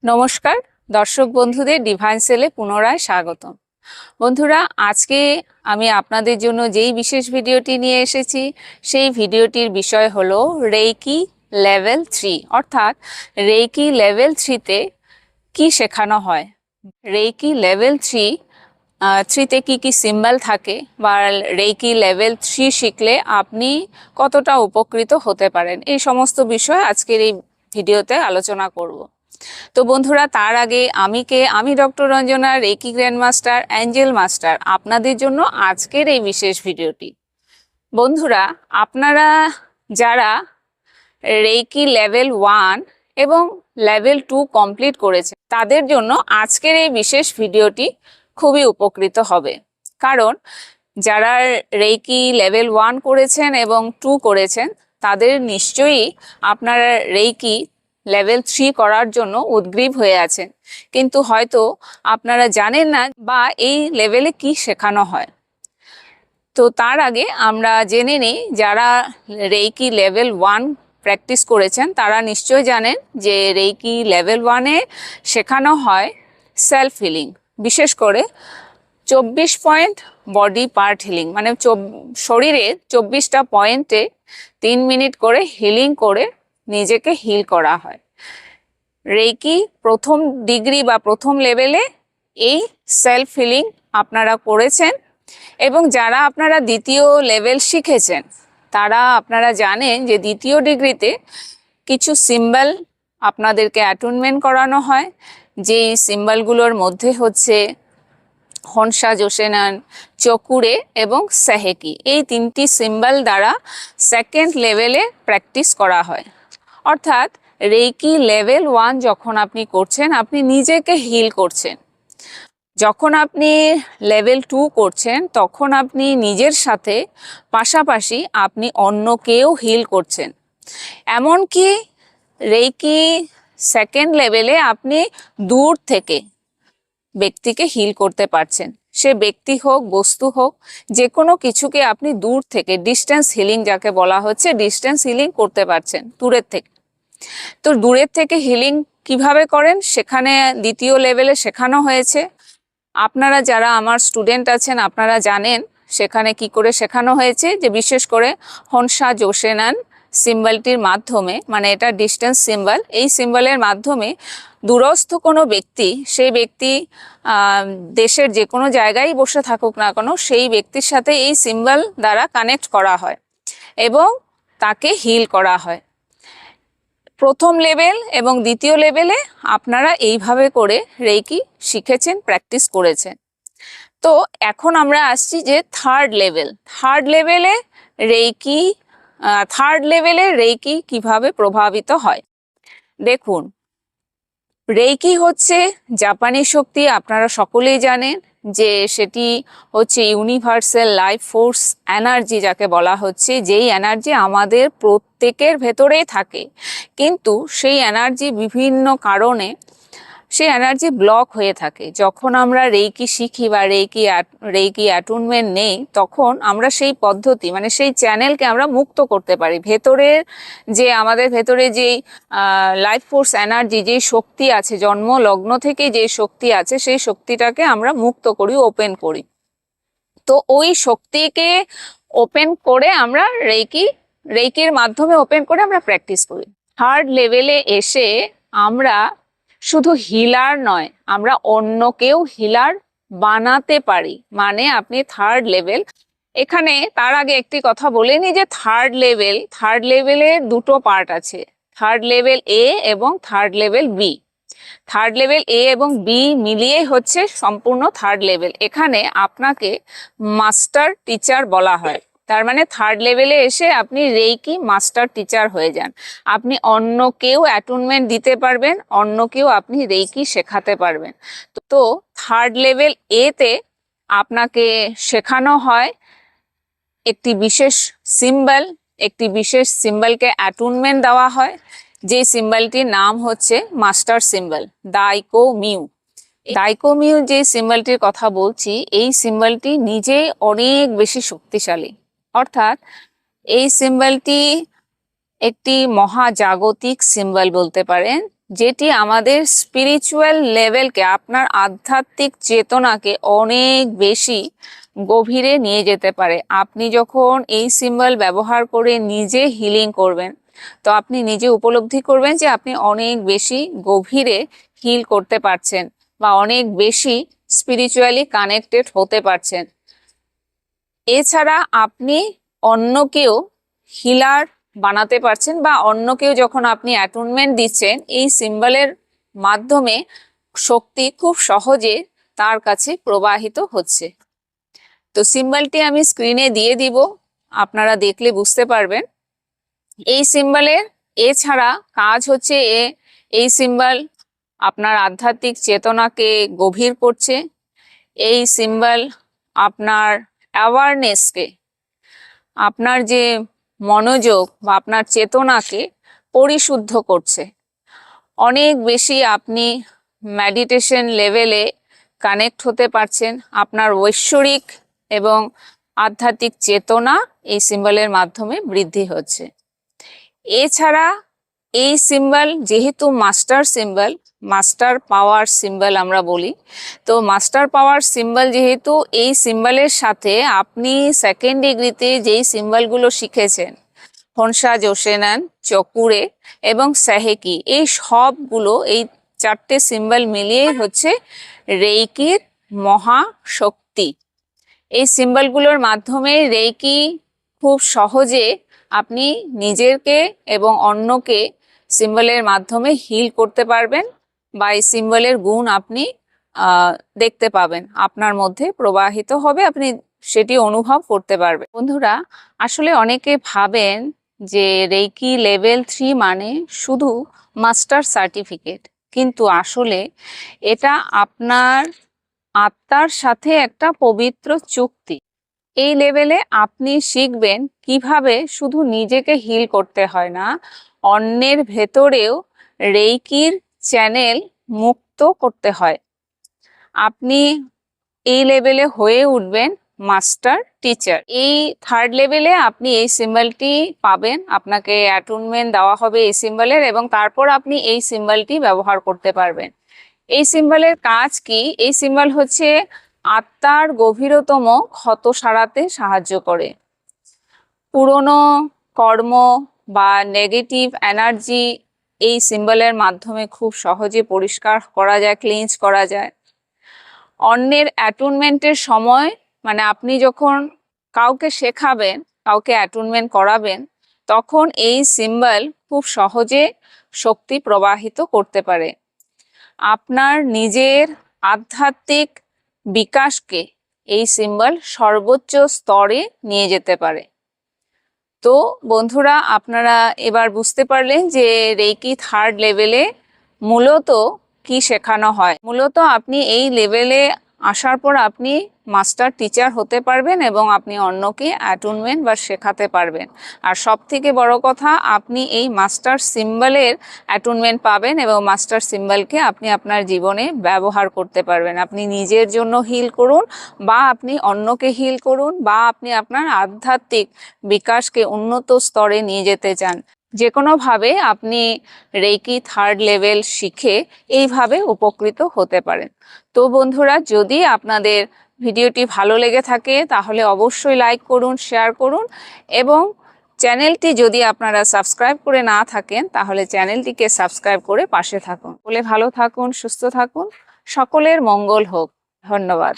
নমস্কার দর্শক বন্ধুদের ডিভাইন সেলে পুনরায় স্বাগতম। বন্ধুরা, আজকে আমি আপনাদের জন্য যেই বিশেষ ভিডিওটি নিয়ে এসেছি সেই ভিডিওটির বিষয় হলো রেইকি লেভেল 3, অর্থাৎ রেইকি লেভেল 3তে কি শেখানো হয়। রেইকি লেভেল 3তে কি কি সিম্বল থাকে বা রেইকি লেভেল 3 শিখলে আপনি কতটা উপকৃত হতে পারেন, এই সমস্ত বিষয় আজকের এই ভিডিওতে আলোচনা করব। তো বন্ধুরা, তার আগে আমি doctor Ranjana, reiki grandmaster, angel master, আপনাদের জন্য আজকের এই বিশেষ ভিডিওটি। বন্ধুরা, আপনারা যারা রেকি লেভেল 1 এবং লেভেল 2 কমপ্লিট করেছে তাদের জন্য আজকের এই বিশেষ ভিডিওটি খুবই উপকৃত হবে। কারণ যারা রেকি লেভেল 1 করেছেন এবং 2 করেছেন তাদের নিশ্চয়ই আপনারা রেকি লেভেল 3 করার জন্য উদ্গ্রীব হয়ে আছেন, কিন্তু হয়তো আপনারা জানেন না বা এই লেভেলে কি শেখানো হয়। তো তার আগে আমরা জেনে নিই, যারা রেইকি লেভেল 1 প্র্যাকটিস করেছেন তারা নিশ্চয় জানেন যে রেইকি লেভেল 1-এ শেখানো হয় সেলফ হিলিং, বিশেষ করে 24 পয়েন্ট বডি পার্ট হিলিং, মানে শরীরের 24টা পয়েন্টে 3 মিনিট করে হিলিং করে নিজেকে হিল করা হয়। রেইকি প্রথম ডিগ্রি বা প্রথম লেভেলে এই সেলফ হিলিং আপনারা করেছেন, এবং যারা আপনারা দ্বিতীয় লেভেল শিখেছেন তারা আপনারা জানেন যে দ্বিতীয় ডিগ্রিতে কিছু সিম্বল আপনাদেরকে অ্যাটুনমেন্ট করানো হয়। যেই সিম্বলগুলোর মধ্যে হচ্ছে হনসা জোসেনান, চকুরে এবং সেহেকি। এই 3টি সিম্বল দ্বারা সেকেন্ড লেভেলে প্র্যাকটিস করা হয়। অর্থাৎ রেইকি লেভেল 1 যখন আপনি করছেন আপনি নিজেকে হিল করছেন, যখন আপনি লেভেল 2 করছেন তখন আপনি নিজের সাথে পাশাপাশি আপনি অন্যকেও হিল করছেন। এমনকি রেইকি সেকেন্ড লেভেলে আপনি দূর থেকে ব্যক্তিকে হিল করতে পারছেন, সে ব্যক্তি হোক বস্তু হোক, যে কোনো কিছুকে আপনি দূর থেকে, ডিস্টেন্স হিলিং যাকে বলা হচ্ছে, ডিস্টেন্স হিলিং করতে পারছেন দূরের থেকে। তো দূরের থেকে হিলিং কিভাবে করেন সেখানে দ্বিতীয় লেভেলে শেখানো হয়েছে। আপনারা যারা আমার স্টুডেন্ট আছেন আপনারা জানেন সেখানে কি করে শেখানো হয়েছে, যে বিশেষ করে হনসা জোসেনান সিম্বলটির মাধ্যমে, মানে এটা ডিস্টেন্স সিম্বল, এই সিম্বলের মাধ্যমে দূরস্থ কোনো ব্যক্তি, সেই ব্যক্তি দেশের যে কোনো জায়গায় বসে থাকুক না কেন, সেই ব্যক্তির সাথে এই সিম্বল দ্বারা কানেক্ট করা হয় এবং তাকে হিল করা হয়। প্রথম লেভেল এবং দ্বিতীয় লেভেলে আপনারা এইভাবে করে রেইকি শিখেছেন, প্র্যাকটিস করেছেন। তো এখন আমরা আসছি যে থার্ড লেভেলে রেইকি কিভাবে প্রভাবিত হয়। দেখুন, রেইকি হচ্ছে জাপানি শক্তি, আপনারা সকলেই জানেন যে সেটি হচ্ছে ইউনিভার্সাল লাইফ ফোর্স এনার্জি যাকে বলা হচ্ছে, যেই এনার্জি আমাদের প্রত্যেকের ভেতরেই থাকে, কিন্তু সেই এনার্জি বিভিন্ন কারণে সেই এনার্জি ব্লক হয়ে থাকে। যখন আমরা রেইকি শিখি বা রেইকি অ্যাটুনমেন্ট নেই, তখন আমরা সেই পদ্ধতি, মানে সেই চ্যানেলকে আমরা মুক্ত করতে পারি। ভেতরের যে আমাদের ভেতরে যেই লাইফ ফোর্স এনার্জি, যেই শক্তি আছে, জন্ম লগ্ন থেকে যে শক্তি আছে, সেই শক্তিটাকে আমরা মুক্ত করি, ওপেন করি। তো ওই শক্তিকে ওপেন করে আমরা রেইকির মাধ্যমে ওপেন করে আমরা প্র্যাকটিস করি। থার্ড লেভেলে এসে আমরা শুধু হিলার নয়, আমরা অন্যকেও হিলার বানাতে পারি। মানে আপনি থার্ড লেভেল, এখানে তার আগে একটি কথা বলে নি যে থার্ড লেভেলে দুটো পার্ট আছে, থার্ড লেভেল এ এবং third level B. Third level A এবং বি মিলিয়ে হচ্ছে সম্পূর্ণ থার্ড লেভেল। এখানে আপনাকে মাস্টার টিচার বলা হয়। তার মানে থার্ড লেভেলে এসে আপনি রেইকি মাস্টার টিচার হয়ে যান। আপনি অন্যকেও অ্যাটুনমেন্ট দিতে পারবেন, অন্যকেও আপনি রেইকি শেখাতে পারবেন। তো থার্ড লেভেল এতে আপনাকে শেখানো হয় একটি বিশেষ সিম্বলকে অ্যাটুনমেন্ট দেওয়া হয়, যে সিম্বলটির নাম হচ্ছে মাস্টার সিম্বল দাইকোমিউ। যে সিম্বলটির কথা বলছি, এই সিম্বলটি নিজেই অনেক বেশি শক্তিশালী। অর্থাৎ এই সিম্বলটি একটি মহাজাগতিক সিম্বল বলতে পারেন, যেটি আমাদের স্পিরিচুয়াল লেভেলকে, আপনার আধ্যাত্মিক চেতনাকে অনেক বেশি গভীরে নিয়ে যেতে পারে। আপনি যখন এই সিম্বল ব্যবহার করে নিজে হিলিং করবেন, তো আপনি নিজে উপলব্ধি করবেন যে আপনি অনেক বেশি গভীরে হিল করতে পারছেন বা অনেক বেশি স্পিরিচুয়ালি কানেক্টেড হতে পারছেন। এছাড়া আপনি অন্যকেও হিলার বানাতে পারছেন, বা অন্যকেও যখন আপনি অ্যাটুনমেন্ট দিচ্ছেন এই সিম্বলের মাধ্যমে শক্তি খুব সহজে তার কাছে প্রবাহিত হচ্ছে। তো সিম্বলটি আমি স্ক্রিনে দিয়ে দিব, আপনারা দেখলে বুঝতে পারবেন। এই সিম্বলের এছাড়া কাজ হচ্ছে এই সিম্বল আপনার আধ্যাত্মিক চেতনাকে গভীর করছে। এই সিম্বল আপনার অ্যাওয়ারনেসকে, আপনার যে মনোযোগ বা আপনার চেতনাকে পরিশুদ্ধ করছে। অনেক বেশি আপনি মেডিটেশন লেভেলে কানেক্ট হতে পারছেন। আপনার ঐশ্বরিক এবং আধ্যাত্মিক চেতনা এই সিম্বলের মাধ্যমে বৃদ্ধি হচ্ছে। এছাড়া এই সিম্বল যেহেতু মাস্টার সিম্বল, মাস্টার পাওয়ার সিম্বল আমরা বলি, তো মাস্টার পাওয়ার সিম্বল যেহেতু, এই সিম্বলের সাথে আপনি সেকেন্ড ডিগ্রিতে যেই সিম্বলগুলো শিখেছেন, হনসা জোসেনান, চকুরে এবং সাহেকি, এই সবগুলো, এই চারটে সিম্বল মিলিয়ে হচ্ছে রেইকির মহাশক্তি। এই সিম্বলগুলোর মাধ্যমে রেইকি খুব সহজে আপনি নিজেকে এবং অন্যকে সিম্বলের মাধ্যমে হিল করতে পারবেন, বা এই সিম্বলের গুণ আপনি দেখতে পাবেন, আপনার মধ্যে প্রবাহিত হবে, আপনি সেটি অনুভব করতে পারবেন। বন্ধুরা, আসলে অনেকে ভাবেন যে রেইকি লেভেল 3 মানে শুধু মাস্টার সার্টিফিকেট, কিন্তু আসলে এটা আপনার আত্মার সাথে একটা পবিত্র চুক্তি। এই লেভেলে আপনি শিখবেন কিভাবে শুধু নিজেকে হিল করতে হয় না, অন্যের ভেতরেও রেইকির চ্যানেল মুক্ত করতে হয়। আপনি এই লেভেলে হয়ে উঠবেন মাস্টার টিচার। এই থার্ড লেভেলে আপনি এই সিম্বলটি পাবেন, আপনাকে অ্যাটুনমেন্ট দেওয়া হবে এই সিম্বলের, এবং তারপর আপনি এই সিম্বলটি ব্যবহার করতে পারবেন। এই সিম্বলের কাজ কি? এই সিম্বল হচ্ছে আত্মার গভীরতম ক্ষত সারাতে সাহায্য করে। পুরনো কর্ম বা নেগেটিভ এনার্জি এই সিম্বলের মাধ্যমে খুব সহজে পরিষ্কার করা যায়, ক্লিনজ করা যায়। অন্যের অ্যাটুনমেন্টের সময়, মানে আপনি যখন কাউকে শেখাবেন, কাউকে অ্যাটুনমেন্ট করাবেন, তখন এই সিম্বল খুব সহজে শক্তি প্রবাহিত করতে পারে। আপনার নিজের আধ্যাত্মিক বিকাশকে এই সিম্বল সর্বোচ্চ স্তরে নিয়ে যেতে পারে। তো বন্ধুরা, আপনারা এবার বুঝতে পারলেন যে রেইকি থার্ড লেভেলে মূলত কি শেখানো হয়। মূলত আপনি এই লেভেলে আসার পর আপনি মাস্টার টিচার হতে পারবেন এবং আপনি অন্যকে অ্যাটুনমেন্ট বা শেখাতে পারবেন। আর সব থেকে বড় কথা, আপনি এই মাস্টার সিম্বলের অ্যাটুনমেন্ট পাবেন এবং মাস্টার সিম্বলকে আপনি আপনার জীবনে ব্যবহার করতে পারবেন। আপনি নিজের জন্য হিল করুন, বা আপনি অন্যকে হিল করুন, বা আপনি আপনার আধ্যাত্মিক বিকাশকে উন্নত স্তরে নিয়ে যেতে চান, যে কোনোভাবে আপনি রেইকি থার্ড লেভেল শিখে এইভাবে উপকৃত হতে পারেন। তো বন্ধুরা, যদি আপনাদের ভিডিওটি ভালো লেগে থাকে তাহলে অবশ্যই লাইক করুন, শেয়ার করুন, এবং চ্যানেলটি যদি আপনারা সাবস্ক্রাইব করে না থাকেন তাহলে চ্যানেলটিকে সাবস্ক্রাইব করে পাশে থাকুন। বলে ভালো থাকুন, সুস্থ থাকুন, সকলের মঙ্গল হোক। ধন্যবাদ।